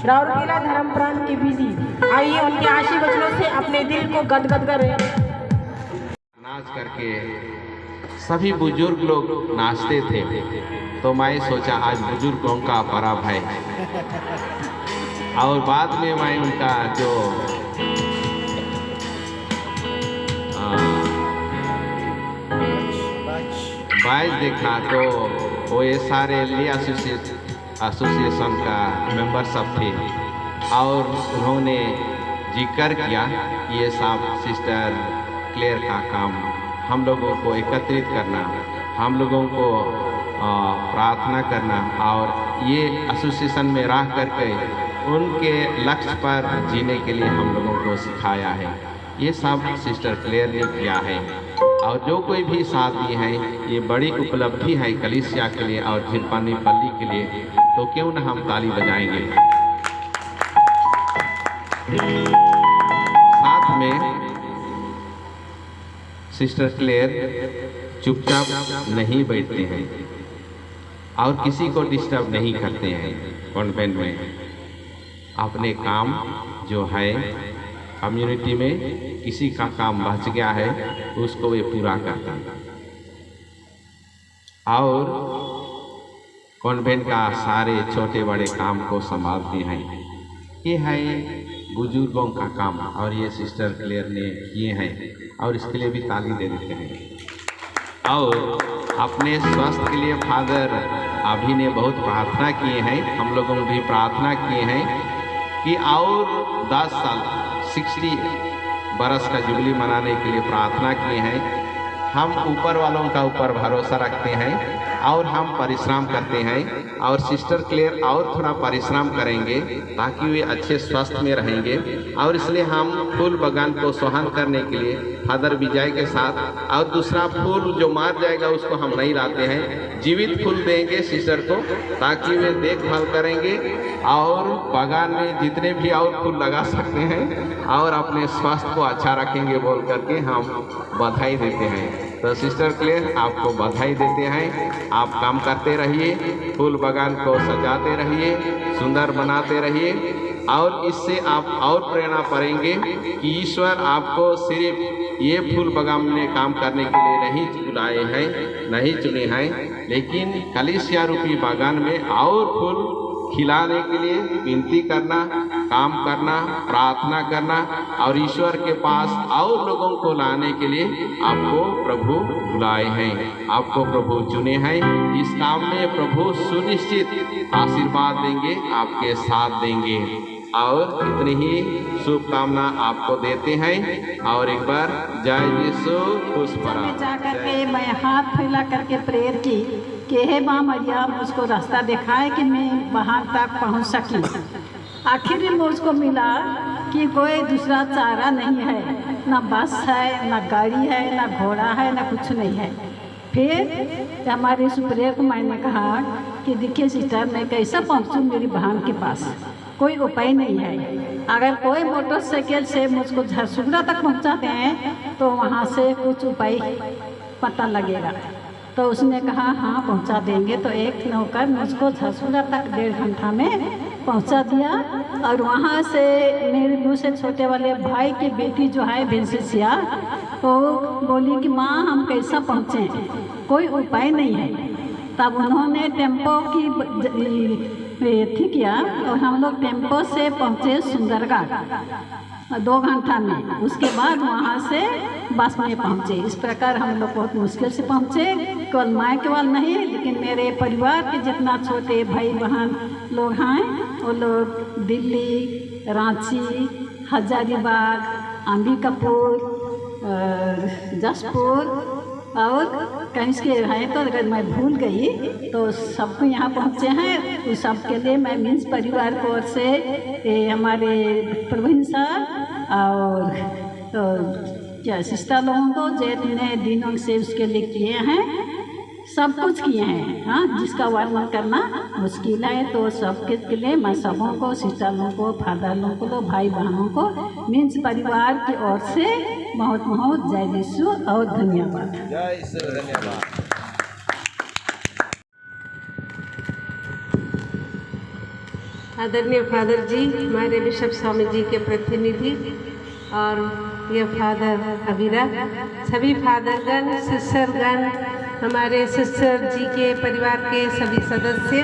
राउरकेला धर्म प्रांत की विधि। आइए उनके आशीर्वचनों से अपने दिल को गदगद करें। नाच करके सभी बुजुर्ग लोग नाचते थे, तो मैं सोचा आज बुजुर्गों का पर्व है, और बाद में मैं उनका जो बाइज देखा तो वो ये सारे ली एसोसिएशन का मेंबर सब थे, और उन्होंने जिक्र किया कि ये सब सिस्टर क्लेयर का काम हम लोगों को एकत्रित करना, हम लोगों को प्रार्थना करना, और ये एसोसिएशन में रह करके उनके लक्ष्य पर जीने के लिए हम लोगों को सिखाया है। ये सब सिस्टर क्लेयर ने किया है, और जो कोई भी साथ दिए हैं, ये बड़ी उपलब्धि है कलीसिया के लिए और झिरपानी पल्ली के लिए, तो क्यों न हम ताली बजाएंगे। साथ में सिस्टर क्लेयर चुपचाप नहीं बैठते हैं और किसी को डिस्टर्ब नहीं करते हैं। कॉन्वेंट में अपने काम जो है कम्युनिटी में किसी का काम बच गया है उसको वे पूरा करते हैं, और कॉन्वेंट का सारे छोटे बड़े काम को संभालते हैं। ये है बुजुर्गों का काम, और ये सिस्टर क्लेयर ने किए हैं, और इसके लिए भी ताली दे देते हैं। और अपने स्वास्थ्य के लिए फादर अभी ने बहुत प्रार्थना किए हैं, हम लोगों ने भी प्रार्थना किए हैं कि और 10 साल 60 बरस का जुबली मनाने के लिए प्रार्थना किए हैं। हम ऊपर वालों का ऊपर भरोसा रखते हैं और हम परिश्रम करते हैं, और सिस्टर क्लेयर और थोड़ा परिश्रम करेंगे ताकि वे अच्छे स्वास्थ्य में रहेंगे। और इसलिए हम फूल बागान को सोहन करने के लिए फादर विजय के साथ, और दूसरा फूल जो मार जाएगा उसको हम नहीं लाते हैं, जीवित फूल देंगे सिस्टर को ताकि वे देखभाल करेंगे और बागान में जितने भी और फूल लगा सकते हैं और अपने स्वास्थ्य को अच्छा रखेंगे बोल करके हम बधाई देते हैं। तो सिस्टर क्लेयर आपको बधाई देते हैं, आप काम करते रहिए, फूल बागान को सजाते रहिए, सुंदर बनाते रहिए, और इससे आप और प्रेरणा पाएंगे कि ईश्वर आपको सिर्फ ये फूल बागान में काम करने के लिए नहीं बुलाए हैं, नहीं चुने हैं, लेकिन कलीसिया रूपी बागान में और फूल खिलाने के लिए विनती करना, काम करना, प्रार्थना करना, और ईश्वर के पास और लोगों को लाने के लिए आपको प्रभु बुलाए हैं, आपको प्रभु चुने हैं। इस काम में प्रभु सुनिश्चित आशीर्वाद देंगे, आपके साथ देंगे, और इतनी ही शुभकामना आपको देते हैं। और एक बार जय यीशु खुशपरा। जाकर के मैं हाथ फैला करके प्रेयर की कि हे माँ मरिया मुझको रास्ता दिखाए कि मैं वहाँ तक पहुँच सकी। आखिर मुझको मिला कि कोई दूसरा चारा नहीं है, ना बस है, ना गाड़ी है, ना घोड़ा है, ना कुछ नहीं है। फिर हमारे सुप्रियर को मैंने कहा कि देखिए सिस्टर मैं कैसे पहुँचूँ मेरी बहन के पास, कोई उपाय नहीं है। अगर कोई मोटरसाइकिल से मुझको झरसुगड़ा तक पहुँचाते हैं तो वहाँ से कुछ उपाय पता लगेगा। तो उसने कहा हाँ पहुँचा देंगे। तो एक नौकर मुझको झरसुगड़ा तक 1.5 घंटा में पहुँचा दिया, और वहाँ से मेरे दूसरे छोटे वाले भाई की बेटी जो है भिंसिया, तो बोली कि माँ हम कैसा पहुँचे, कोई उपाय नहीं है। तब उन्होंने टेम्पो की थी किया, और हम लोग टेम्पो से पहुँचे सुंदरगढ़ 2 घंटा में। उसके बाद वहाँ से बस में पहुँचे। इस प्रकार हम लोग बहुत मुश्किल से पहुँचे, केवल मैं केवल नहीं लेकिन मेरे परिवार के जितना छोटे भाई बहन लोग हैं वो लोग दिल्ली, रांची, हजारीबाग, अंबिकापुर, जसपुर और कहीं के हैं, तो अगर मैं भूल गई तो सबको यहाँ पहुँचे हैं। तो सबके लिए मैं मीन्स परिवार की ओर से हमारे प्रवीण सर और क्या सिस्टर लोगों को जितने दिनों से उसके लिए किए हैं सब कुछ किए हैं। हाँ, जिसका वर्णन करना मुश्किल है। तो सबके लिए मैं सबों को, सिस्टर लोगों को, फादर लोगों को, भाई बहनों को, मीन्स परिवार की ओर से बहुत बहुत जय यीशु और धन्यवाद। जय यीशु, धन्यवाद। आदरणीय फादर जी, हमारे बिशप स्वामी जी के प्रतिनिधि और ये फादर अबीरा, सभी फादरगण, सिस्टरगण, हमारे सिस्टर जी के परिवार के सभी सदस्य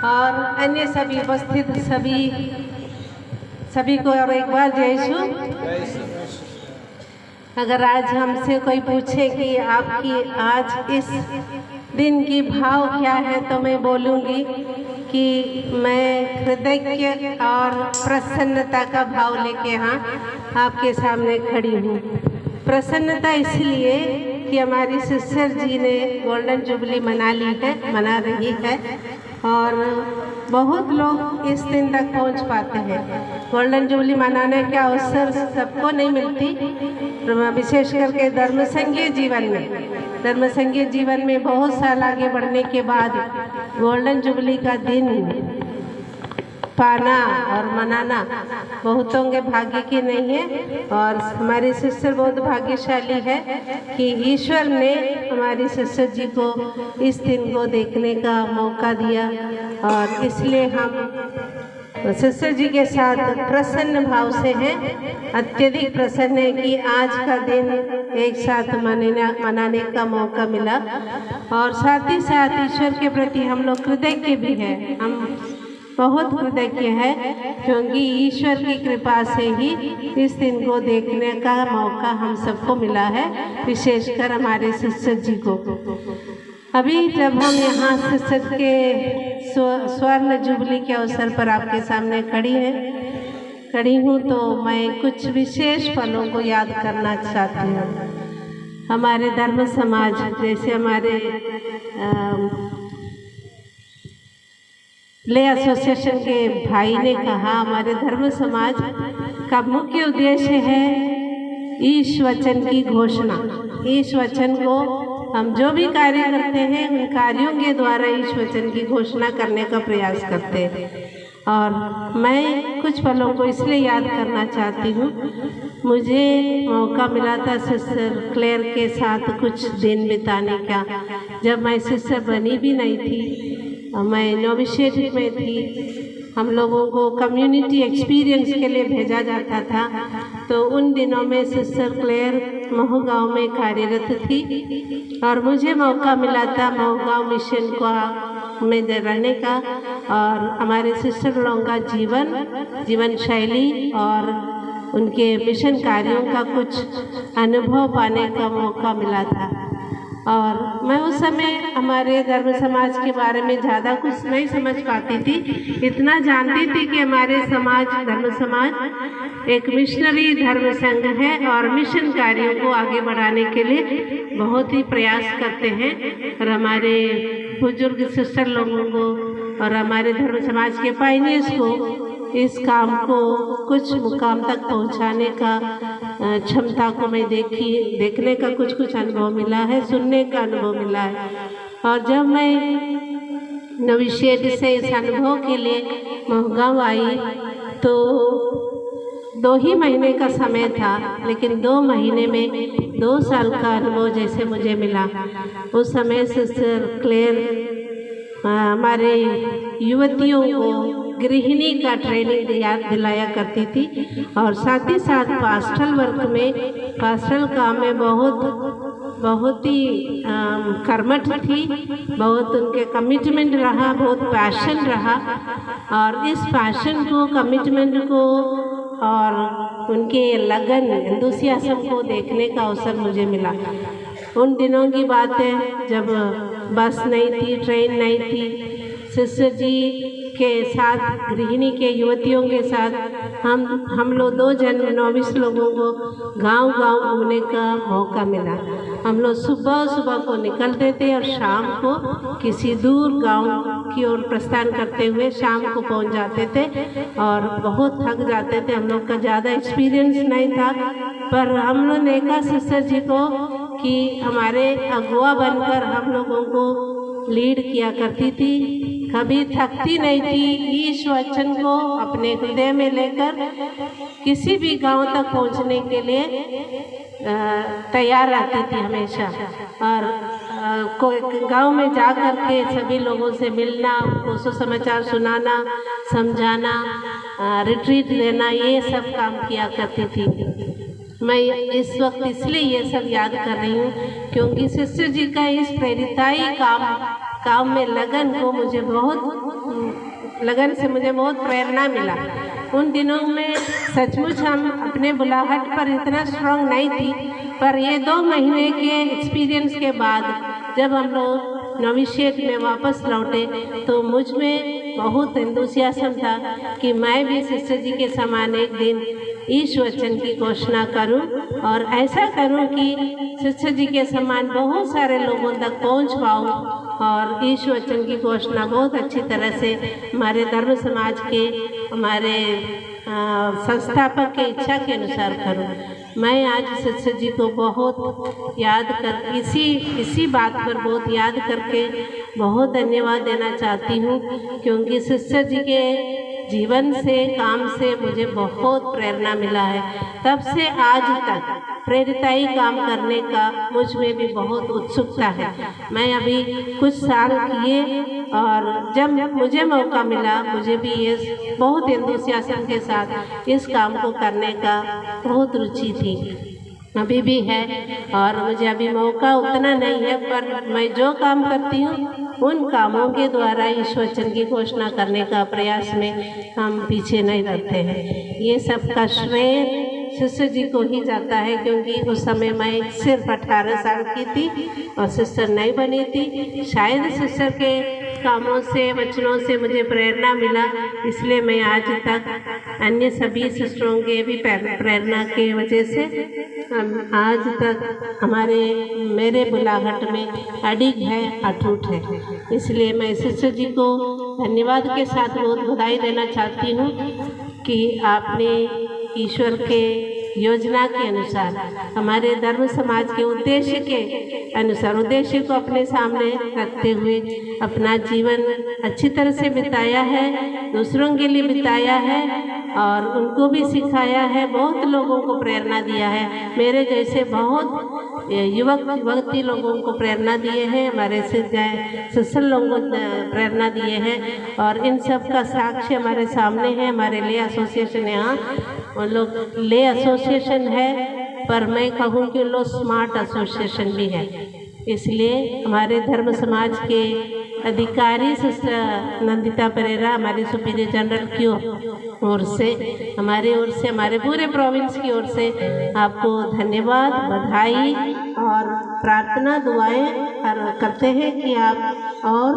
और अन्य सभी उपस्थित सभी को और एक बार जय यीशु। अगर आज हमसे कोई पूछे कि आपकी आज इस दिन की भाव क्या है, तो मैं बोलूँगी कि मैं कृतज्ञ और प्रसन्नता का भाव लेके यहाँ आपके सामने खड़ी हूँ। प्रसन्नता इसलिए कि हमारी सिस्टर जी ने गोल्डन जुबली मना रही है और बहुत लोग इस दिन तक पहुँच पाते हैं। गोल्डन जुबली मनाने का अवसर सबको नहीं मिलती, विशेष करके धर्मसंघीय जीवन में बहुत साल आगे बढ़ने के बाद गोल्डन जुबली का दिन पाना और मनाना बहुतों के भाग्य की नहीं है। और हमारी सिस्टर बहुत भाग्यशाली है कि ईश्वर ने हमारी सिस्टर जी को इस दिन को देखने का मौका दिया और इसलिए हम सिस्टर जी के साथ प्रसन्न भाव से हैं, अत्यधिक प्रसन्न है कि आज का दिन एक साथ मनाने का मौका मिला। और साथ ही साथ ईश्वर के प्रति हम लोग कृतज्ञ भी हैं। हम बहुत कृतज्ञ है क्योंकि ईश्वर की कृपा से ही इस दिन को देखने का मौका हम सबको मिला है, विशेषकर हमारे सिस्टर जी को। अभी जब हम यहाँ सिस्टर के स्वर्ण जुबली के अवसर पर आपके सामने खड़ी हूँ तो मैं कुछ विशेष पलों को याद करना चाहती हूँ। हमारे धर्म समाज, जैसे हमारे ले एसोसिएशन के भाई ने कहा, हमारे धर्म समाज का मुख्य उद्देश्य है ईश वचन की घोषणा। ईश वचन को हम जो भी कार्य करते हैं उन कार्यों के द्वारा ईश वचन की घोषणा करने का प्रयास करते हैं। और मैं कुछ पलों को इसलिए याद करना चाहती हूँ। मुझे मौका मिला था सिस्टर क्लेयर के साथ कुछ दिन बिताने का, जब मैं सिस्टर बनी भी नहीं थी, मैं नोविशिएट में थी। हम लोगों को कम्युनिटी एक्सपीरियंस के लिए भेजा जाता था, तो उन दिनों में सिस्टर क्लेयर महू गाँव में कार्यरत थी और मुझे मौका मिला था महू गाँव मिशन में रहने का और हमारे सिस्टर लोगों का जीवन शैली और उनके मिशन कार्यों का कुछ अनुभव पाने का मौका मिला था। और मैं उस समय हमारे धर्म समाज के बारे में ज़्यादा कुछ नहीं समझ पाती थी, इतना जानती थी कि हमारे धर्म समाज एक मिशनरी धर्म संघ है और मिशन कार्यों को आगे बढ़ाने के लिए बहुत ही प्रयास करते हैं। और हमारे बुजुर्ग सिस्टर लोगों को और हमारे धर्म समाज के पायनियर्स को इस काम को कुछ मुकाम तक पहुंचाने का क्षमता को मैं देखने का कुछ अनुभव मिला है, सुनने का अनुभव मिला है। और जब मैं नोविशिएट से इस अनुभव के लिए महगाँव आई तो 2 ही महीने का समय था, लेकिन 2 महीने में 2 साल का अनुभव जैसे मुझे मिला। उस समय सिस्टर क्लेयर हमारे युवतियों को गृहिणी का ट्रेनिंग दिलाया करती थी और साथ ही साथ पास्टल काम में बहुत ही कर्मठ थी, बहुत उनके कमिटमेंट रहा, बहुत पैशन रहा। और इस पैशन को, कमिटमेंट को और उनके लगन, एंथुसियाज्म को देखने का अवसर मुझे मिला। उन दिनों की बात है जब बस नहीं थी, ट्रेन नहीं थी। सिस्टर जी के साथ, गृहिणी के युवतियों के साथ हम लोग 2 जन नोविस लोगों को गांव घूमने का मौका मिला। हम लोग सुबह को निकलते थे और शाम को किसी दूर गांव की ओर प्रस्थान करते हुए शाम को पहुंच जाते थे और बहुत थक जाते थे। हम लोग का ज़्यादा एक्सपीरियंस नहीं था, पर हम लोग ने कहा सिस्टर जी को कि कि हमारे अगुआ बनकर हम लोगों को लीड किया करती थी, कभी थकती नहीं थी। इस वचन को अपने हृदय में लेकर किसी भी गांव तक पहुंचने के लिए तैयार रहती थी हमेशा। और कोई गांव में जा कर के सभी लोगों से मिलना, उनको सुसमाचार सुनाना, समझाना, रिट्रीट देना, ये सब काम किया करती थी। मैं इस वक्त इसलिए ये सब याद कर रही हूँ क्योंकि सिस्टर जी का इस प्रेरिताई काम में लगन से मुझे बहुत प्रेरणा मिला। उन दिनों में सचमुच हम अपने बुलाहट पर इतना स्ट्रांग नहीं थी, पर ये 2 महीने के एक्सपीरियंस के बाद जब हम लोग नोविशिएट में वापस लौटे तो मुझ में बहुत एंथुसियाज्म था कि मैं भी सिस्टर जी के समान एक दिन ईश वचन की घोषणा करूं और ऐसा करूं कि सिस्टर जी के समान बहुत सारे लोगों तक पहुंच पाऊं और ईश वचन की घोषणा बहुत अच्छी तरह से हमारे धर्म समाज के, हमारे संस्थापक के इच्छा के अनुसार करूं। मैं आज सिस्टर जी को बहुत याद कर इसी बात पर बहुत याद करके बहुत धन्यवाद देना चाहती हूँ क्योंकि सिस्टर जी के जीवन से, काम से मुझे बहुत प्रेरणा मिला है। तब से आज तक प्रेरिताई काम करने का मुझ में भी बहुत उत्सुकता है। मैं अभी कुछ साल किए और जब मुझे मौका मिला मुझे भी ये बहुत एंथुसियाज्म के साथ इस काम को करने का बहुत रुचि थी, अभी भी है। और मुझे अभी मौका उतना नहीं है, पर मैं जो काम करती हूँ उन कामों के द्वारा इस वचन की घोषणा करने का प्रयास में हम पीछे नहीं रहते हैं। ये सब का श्रेय सिस्टर जी को ही जाता है क्योंकि उस समय मैं सिर्फ 18 साल की थी और सिस्टर नहीं बनी थी। शायद सिस्टर के कामों से, वचनों से मुझे प्रेरणा मिला, इसलिए मैं आज तक अन्य सभी सिस्टरों के भी प्रेरणा के वजह से हम आज तक मेरे बुलाहट में अडिग है, अटूट है। इसलिए मैं सिस्टर जी को धन्यवाद के साथ बहुत बधाई देना चाहती हूँ कि आपने ईश्वर के योजना के अनुसार, हमारे धर्म समाज के उद्देश्य के अनुसार, उद्देश्य को अपने सामने रखते हुए अपना जीवन अच्छी तरह से बिताया है, दूसरों के लिए बिताया है और उनको भी सिखाया है, बहुत लोगों को प्रेरणा दिया है। मेरे जैसे बहुत युवती लोगों को प्रेरणा दिए हैं, हमारे सिस्टर लोगों को प्रेरणा दिए हैं और इन सब का साक्ष्य हमारे सामने है। हमारे ले एसोसिएशन, यहाँ उन लोग ले एसोसिएशन है, पर मैं कहूँ कि उन लोग स्मार्ट एसोसिएशन भी है। इसलिए हमारे धर्म समाज के अधिकारी सिस्टर नंदिता परेरा, हमारे सुपीरियर जनरल की ओर से, हमारे पूरे प्रोविंस की ओर से आपको धन्यवाद, बधाई और प्रार्थना दुआएं करते हैं कि आप और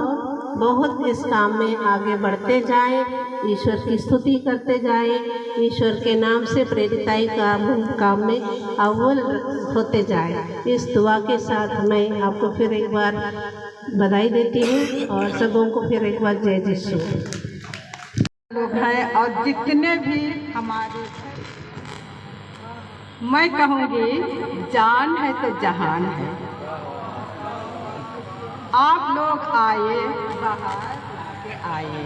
बहुत इस काम में आगे बढ़ते जाएं, ईश्वर की स्तुति करते जाएं, ईश्वर के नाम से प्रेरिताई काम में अव्वल होते जाएं। इस दुआ के साथ मैं आपको फिर एक बार बधाई देती हूँ और सबों को फिर एक बार जय यीशु। लोग हैं और जितने भी हमारे, मैं कहूँगी जान है तो जहान है। आप लोग आए, बाहर के आए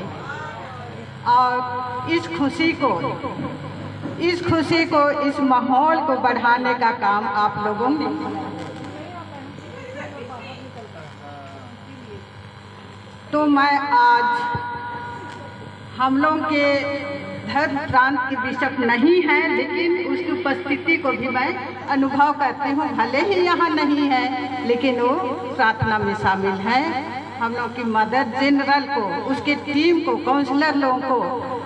और इस खुशी को, इस माहौल को बढ़ाने का काम आप लोगों ने, तो मैं आज हम लोग के धर्म प्रांत के बिशप नहीं है, लेकिन उसकी उपस्थिति को भी मैं अनुभव करती हूँ। भले ही यहाँ नहीं है, लेकिन वो प्रार्थना में शामिल है। हम लोग की मदर जनरल को, उसके टीम को, काउंसलर लोगों को,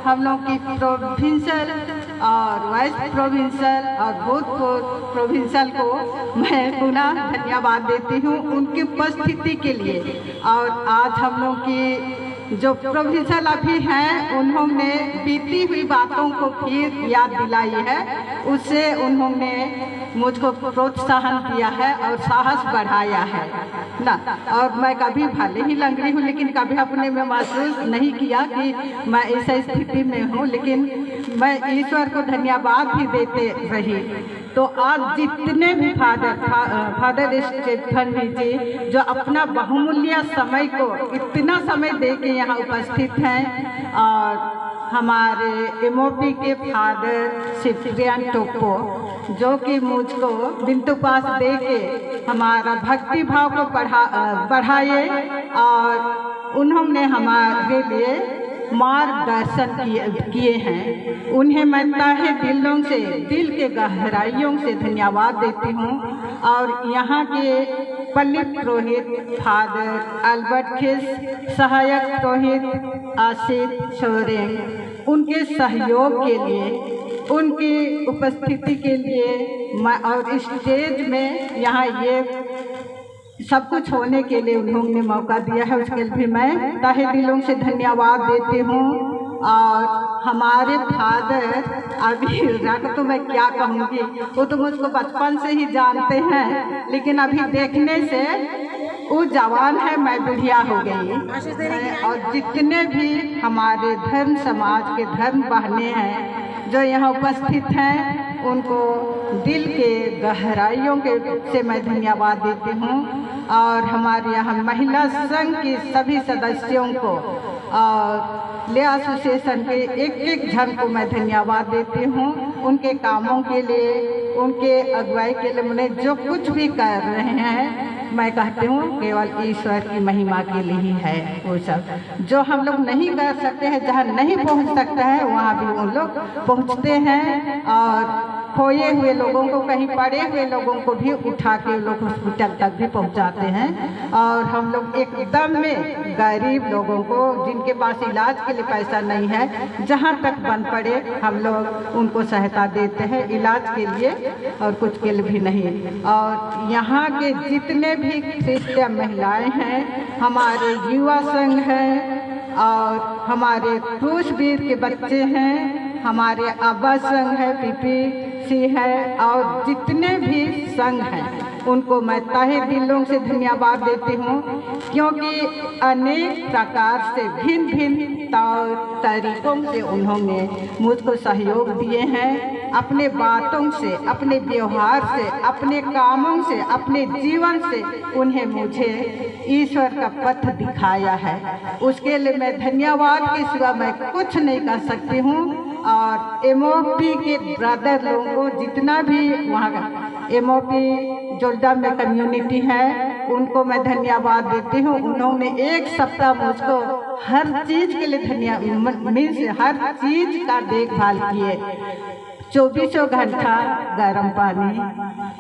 हम लोग की प्रोविंशियल और वाइस प्रोविंशियल और भूतपूर्व प्रोविंशियल को मैं पुनः धन्यवाद देती हूँ उनकी उपस्थिति के लिए। और आज हम लोग की जो प्रोविंशियल अभी हैं, उन्होंने बीती हुई बातों को फिर याद दिलाई है, उससे उन्होंने मुझको प्रोत्साहन दिया है और साहस बढ़ाया है ना। और मैं कभी भले ही लंगड़ी हूँ, लेकिन कभी अपने में महसूस नहीं किया कि मैं ऐसी स्थिति में हूँ, लेकिन मैं ईश्वर को धन्यवाद भी देते रही तो आज जितने भी फादर स्टेफन जी जो अपना बहुमूल्य समय को इतना समय दे के यहाँ उपस्थित हैं, और हमारे एमओपी के फादर सिप्रियन टोपो जो कि मुझको बिंदु पास दे के हमारा भक्ति भाव को बढ़ाए, और उन्होंने हमारे लिए मार्गदर्शन किए हैं। उन्हें मैं तहे दिल के गहराइयों से धन्यवाद देती हूँ। और यहाँ के पल्ली पुरोहित फादर अल्बर्ट खिस, सहायक पुरोहित आशित सोरेन, उनके सहयोग के लिए, उनकी उपस्थिति के लिए मैं, और स्टेज में यहाँ ये सब कुछ होने के लिए उन्होंने मौका दिया है, उसके लिए भी मैं तहे दिलों से धन्यवाद देती हूँ। और हमारे फादर अभी रख तो मैं क्या कहूँगी, वो तो मुझको बचपन से ही जानते हैं, लेकिन अभी देखने से वो जवान है, मैं बुढ़िया हो गई। और जितने भी हमारे धर्म समाज के धर्म बहनें हैं जो यहाँ उपस्थित हैं, उनको दिल के गहराइयों से मैं धन्यवाद देती हूँ। और हमारे यहाँ महिला संघ के सभी सदस्यों को और ले एसोसिएशन के एक जन को मैं धन्यवाद देती हूँ, उनके कामों के लिए, उनके अगुवाई के लिए, उन्हें जो कुछ भी कर रहे हैं मैं कहती हूँ केवल ईश्वर की महिमा के लिए ही है। वो सब जो हम लोग नहीं कर सकते हैं, जहाँ नहीं पहुँच सकता है, वहाँ भी वो लोग पहुँचते हैं। और खोए हुए लोगों को, कहीं पड़े हुए लोगों को भी उठा के लोग हॉस्पिटल तक भी पहुंचाते हैं। और हम लोग एकदम में गरीब लोगों को, जिनके पास इलाज के लिए पैसा नहीं है, जहां तक बन पड़े हम लोग उनको सहायता देते हैं इलाज के लिए, और कुछ के लिए भी नहीं। और यहाँ के जितने भी क्रिश्चियन महिलाएं हैं, हमारे युवा संघ हैं, और हमारे क्रूसवीर के बच्चे हैं, हमारे आबा संघ है, पीपीसी है, और जितने भी संघ हैं उनको मैं तहे दिलों से धन्यवाद देती हूँ, क्योंकि अनेक प्रकार से भिन्न भिन्न तौर तरीकों से उन्होंने मुझको सहयोग दिए हैं। अपने बातों से, अपने व्यवहार से, अपने कामों से, अपने जीवन से उन्हें मुझे ईश्वर का पथ दिखाया है। उसके लिए मैं धन्यवाद के सिवा मैं कुछ नहीं कर सकती हूँ। और एमओपी के ब्रदर लोगों को, जितना भी वहाँ का एमओपी जोरदा में कम्युनिटी है, उनको मैं धन्यवाद देती हूँ। उन्होंने एक सप्ताह मुझको हर चीज़ के लिए मीन्स हर चीज़ का देखभाल किए, 24 घंटा गर्म पानी,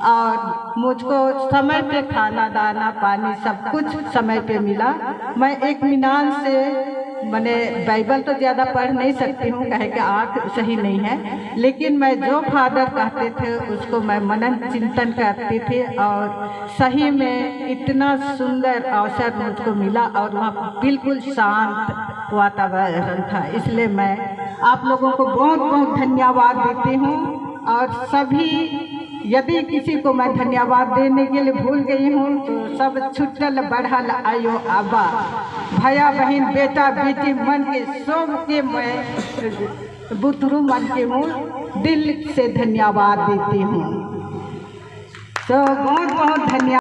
और मुझको समय पे खाना, दाना, पानी सब कुछ समय पे मिला। मैं एक मीनान से मैंने बाइबल तो ज़्यादा पढ़ नहीं सकती हूँ, कहे कि आँख सही नहीं है, लेकिन मैं जो फादर कहते थे उसको मैं मनन चिंतन करती थी। और सही में इतना सुंदर अवसर मुझको मिला, और वहाँ बिल्कुल शांत वातावरण था। इसलिए मैं आप लोगों को बहुत बहुत धन्यवाद देती हूँ। और सभी, यदि किसी को मैं धन्यवाद देने के लिए भूल गई हूँ तो सब छुट्टल बढ़ल आयो आबा, भैया बहन, बेटा बेटी, मन के सब के मैं बुतरू मन के मुँह दिल से धन्यवाद देती हूँ। तो बहुत बहुत धन्यवाद।